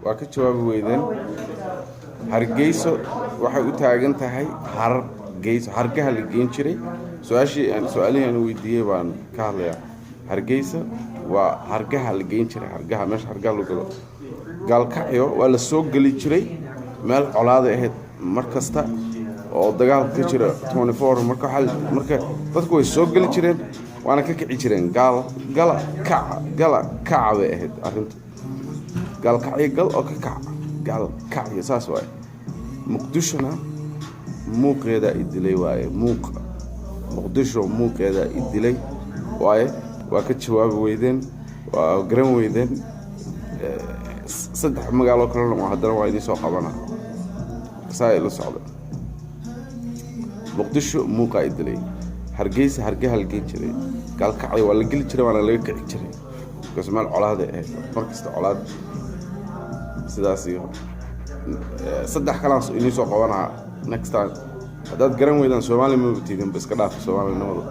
waa ka jawaabi weydeen hargeyso waxay u taagan tahay hargeyso hargaha la geyn jiray su-aalihii aan weydiiyey baan ka hadlayaa hargeysa waa hargaha la geyn jiray hargaha meesha hargaha lagu galo gaalkacyo waa la soo geli jiray meel colaaday ahayd mar kasta oo dagaalka ka jira 24 marka dadku way soo geli jireen waana ka kici jireen gala kaca bay ahayd arrintu gaalkacyo gal oo ka kaca gaalkacyo saas waaye muqdishona muuqeeda idilay waaye muqdisho muuqeeda idilay waaye waa ka jawaabi weydeen waa garan weydeen saddex magaalo kale haddana waa idin soo qabana saa ila socda muqdisho muuqa idilay hargeysa hargaha la geyn jiray gaalkacyo waa la geli jiray waana laga kici jiray kasmaal colaada ahayd markasta colaad sidaas iyo saddex kalaas inii soo qabanaa next time haddaad garan weydaan Soomaali ma batiidin bas ka dhaaf Soomaalinimada